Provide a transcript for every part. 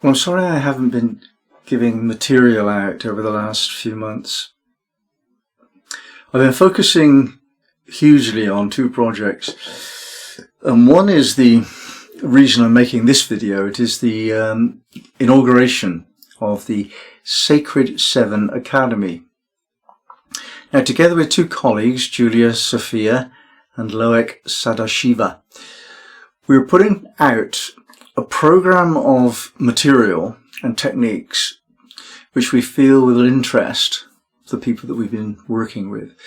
Well, I'm sorry I haven't been giving material out over the last few months. I've been focusing hugely on two projects, and one is the reason I'm making this video. It is the inauguration of the Sacred 7 Academy. Now, together with two colleagues, Julia Sophia and Loic Sadashiva, we're putting out a program of material and techniques which we feel will interest the people that we've been working with.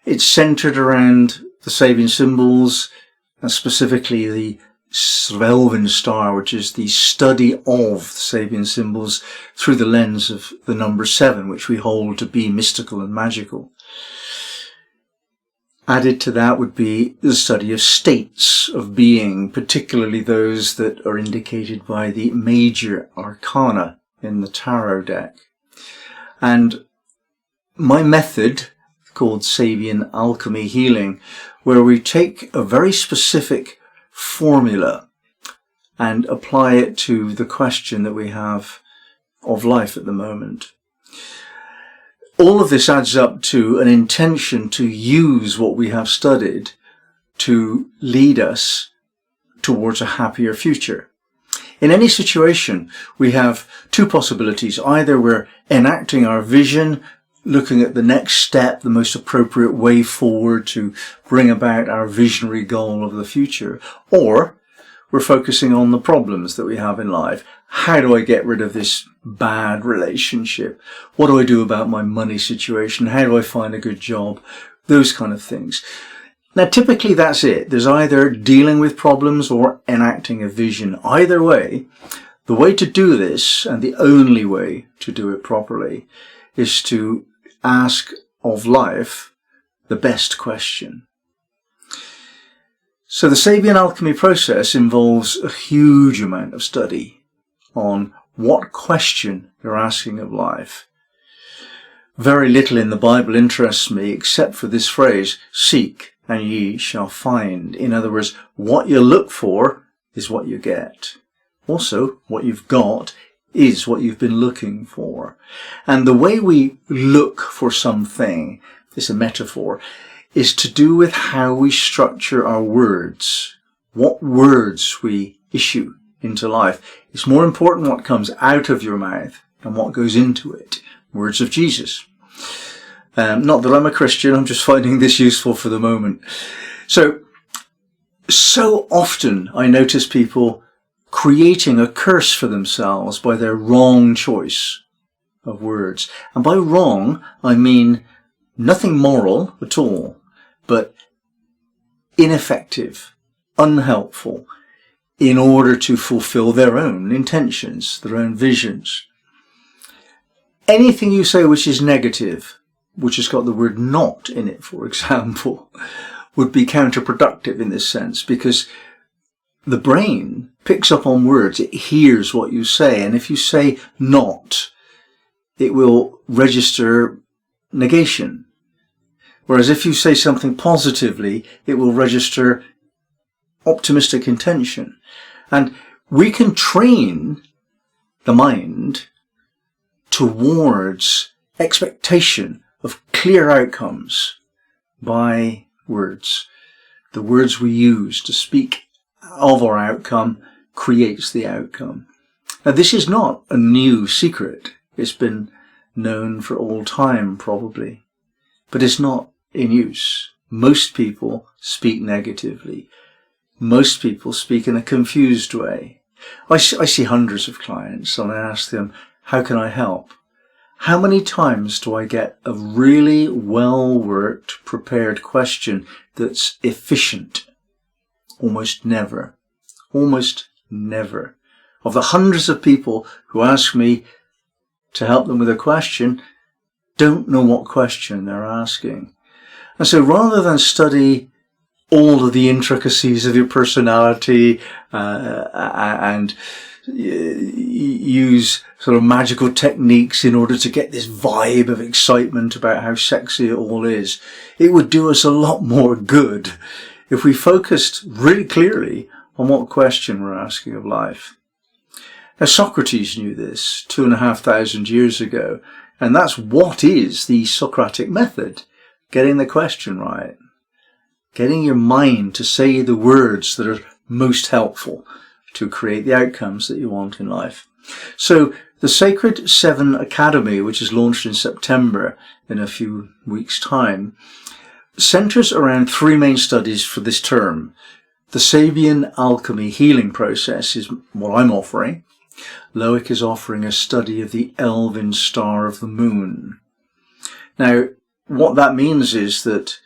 It's centered around the Sabian symbols, and specifically the Elven Star, which is the study of the Sabian symbols through the lens of the number 7, which we hold to be mystical and magical. Added to that would be the study of states of being, particularly those that are indicated by the Major Arcana in the tarot deck. And my method, called Sabian Alchemy Healing, where we take a very specific formula and apply it to the question that we have of life at the moment. All of this adds up to an intention to use what we have studied to lead us towards a happier future. In any situation, we have two possibilities. Either we're enacting our vision, looking at the next step, the most appropriate way forward to bring about our visionary goal of the future, or we're focusing on the problems that we have in life. How do I get rid of this bad relationship? What do I do about my money situation? How do I find a good job? Those kind of things. Now, typically that's it. There's either dealing with problems or enacting a vision. Either way, the way to do this, and the only way to do it properly, is to ask of life the best question. So the Sabian alchemy process involves a huge amount of study on what question you're asking of life. Very little in the Bible interests me except for this phrase, seek and ye shall find. In other words, what you look for is what you get. Also, what you've got is what you've been looking for. And the way we look for something, it's a metaphor, is to do with how we structure our words, what words we issue into life. It's more important what comes out of your mouth than what goes into it. Words of Jesus. Not that I'm a Christian, I'm just finding this useful for the moment. So often I notice people creating a curse for themselves by their wrong choice of words. And by wrong, I mean nothing moral at all, but ineffective, unhelpful, in order to fulfill their own intentions, their own visions. Anything you say which is negative, which has got the word not in it, for example, would be counterproductive in this sense, because the brain picks up on words, it hears what you say, and if you say not, it will register negation. Whereas if you say something positively, it will register optimistic intention. And we can train the mind towards expectation of clear outcomes by words. The words we use to speak of our outcome creates the outcome. Now, this is not a new secret. It's been known for all time, probably. But it's not in use. Most people speak negatively. Most people speak in a confused way. I see hundreds of clients and I ask them, how can I help? How many times do I get a really well-worked, prepared question that's efficient? Almost never. Almost never. Of the hundreds of people who ask me to help them with a question, don't know what question they're asking. And so rather than study all of the intricacies of your personality and use sort of magical techniques in order to get this vibe of excitement about how sexy it all is, it would do us a lot more good if we focused really clearly on what question we're asking of life. Now, Socrates knew this 2,500 years ago, and that's what is the Socratic method. Getting the question right. Getting your mind to say the words that are most helpful to create the outcomes that you want in life. So the Sacred 7 Academy, which is launched in September in a few weeks' time, centers around 3 main studies for this term. The Sabian Alchemy healing process is what I'm offering. Loic is offering a study of the Elven Star of the Moon. Now, what that means is that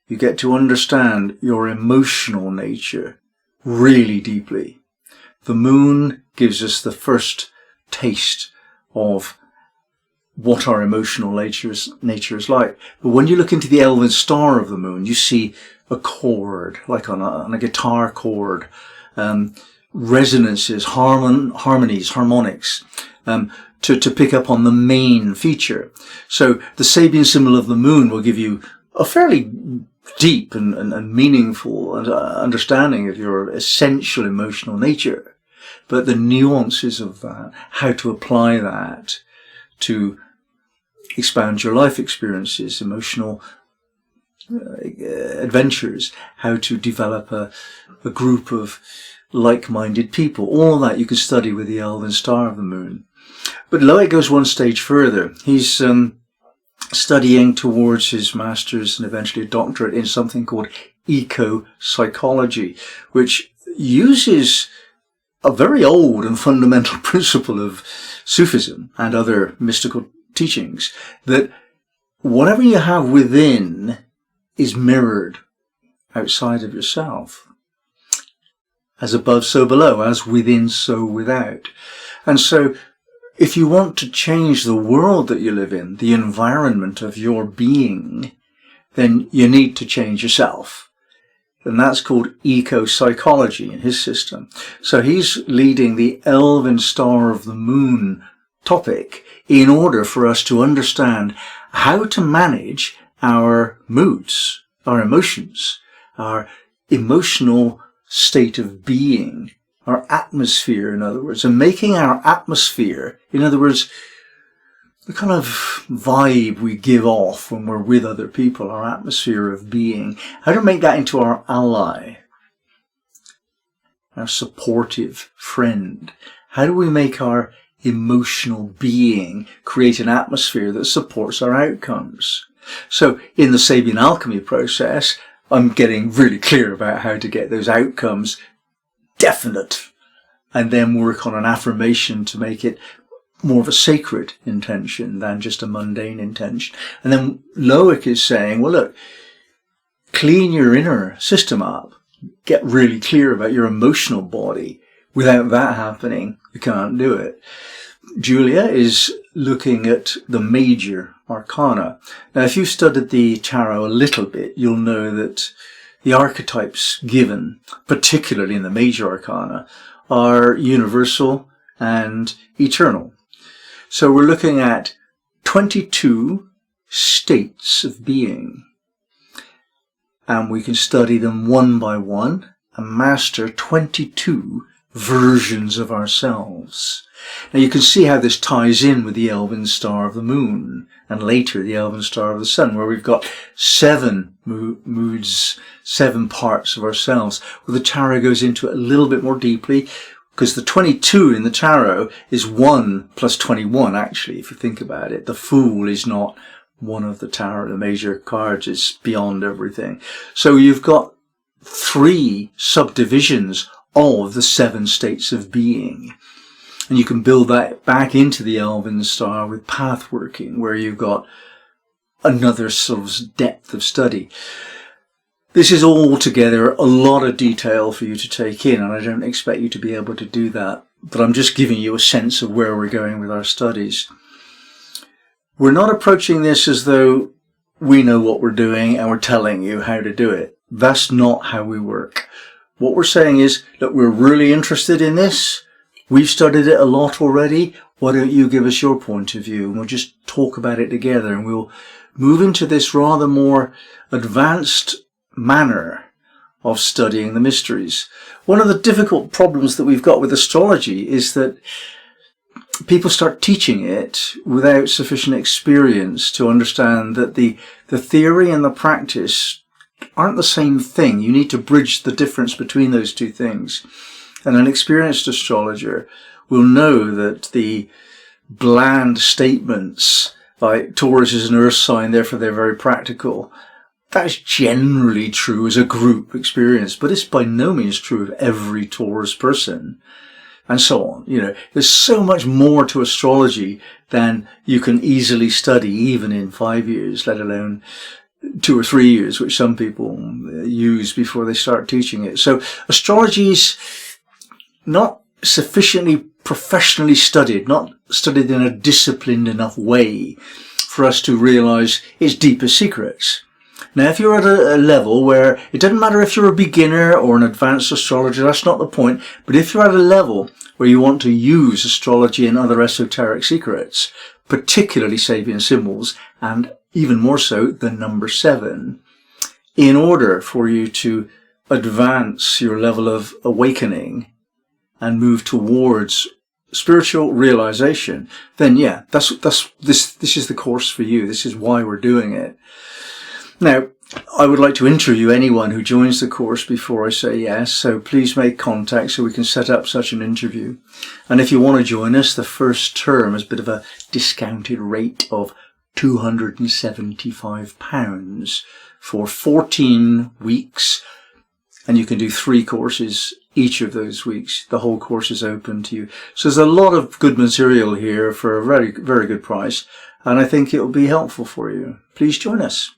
you get to understand your emotional nature really deeply. The moon gives us the first taste of what our emotional nature is like. But when you look into the Elven Star of the Moon, you see a chord, like on a guitar chord, resonances, harmonies, harmonics, to pick up on the main feature. So the Sabian symbol of the moon will give you a fairly deep and meaningful understanding of your essential emotional nature. But the nuances of that, how to apply that to expand your life experiences, emotional adventures, how to develop a group of like-minded people, all that you can study with the Elven Star of the Moon. But Loic goes one stage further. He's studying towards his master's and eventually a doctorate in something called eco-psychology, which uses a very old and fundamental principle of Sufism and other mystical teachings, that whatever you have within is mirrored outside of yourself. As above, so below, as within, so without. And so, if you want to change the world that you live in, the environment of your being, then you need to change yourself. And that's called eco-psychology in his system. So he's leading the Elven Star of the Moon topic in order for us to understand how to manage our moods, our emotions, our emotional state of being, our atmosphere, in other words, and making our atmosphere, in other words, the kind of vibe we give off when we're with other people, our atmosphere of being, how to make that into our ally, our supportive friend. How do we make our emotional being create an atmosphere that supports our outcomes? So in the Sabian alchemy process, I'm getting really clear about how to get those outcomes definite, and then work on an affirmation to make it more of a sacred intention than just a mundane intention. And then Loic is saying, well, look, clean your inner system up, get really clear about your emotional body. Without that happening, you can't do it. Julia is looking at the Major Arcana. Now, if you've studied the tarot a little bit, you'll know that the archetypes given, particularly in the Major Arcana, are universal and eternal. So we're looking at 22 states of being, and we can study them one by one and master 22 versions of ourselves. Now you can see how this ties in with the Elven Star of the Moon and later the Elven Star of the Sun, where we've got 7 moods, 7 parts of ourselves. Well, the tarot goes into it a little bit more deeply, because the 22 in the tarot is 1 plus 21, actually, if you think about it. The Fool is not one of the tarot, the major cards, is beyond everything. So you've got 3 subdivisions of the 7 states of being. And you can build that back into the Elven Star with path working, where you've got another sort of depth of study. This is all together a lot of detail for you to take in, and I don't expect you to be able to do that, but I'm just giving you a sense of where we're going with our studies. We're not approaching this as though we know what we're doing and we're telling you how to do it. That's not how we work. What we're saying is that we're really interested in this. We've studied it a lot already. Why don't you give us your point of view? And we'll just talk about it together, and we'll move into this rather more advanced manner of studying the mysteries. One of the difficult problems that we've got with astrology is that people start teaching it without sufficient experience to understand that the theory and the practice aren't the same thing. You need to bridge the difference between those two things. And an experienced astrologer will know that the bland statements like Taurus is an earth sign, therefore they're very practical, that's generally true as a group experience, but it's by no means true of every Taurus person, and so on. You know, there's so much more to astrology than you can easily study even in 5 years, let alone 2 or 3 years, which some people use before they start teaching it. So astrology is not sufficiently professionally studied, not studied in a disciplined enough way for us to realize its deepest secrets. Now, if you're at a level where it doesn't matter if you're a beginner or an advanced astrologer, that's not the point. But if you're at a level where you want to use astrology and other esoteric secrets, particularly Sabian symbols, and even more so the number 7, in order for you to advance your level of awakening and move towards spiritual realization, then yeah, this is the course for you. This is why we're doing it. Now, I would like to interview anyone who joins the course before I say yes, so please make contact so we can set up such an interview. And if you want to join us, the first term is a bit of a discounted rate of £275 for 14 weeks, and you can do 3 courses each of those weeks. The whole course is open to you. So there's a lot of good material here for a very, very good price, and I think it will be helpful for you. Please join us.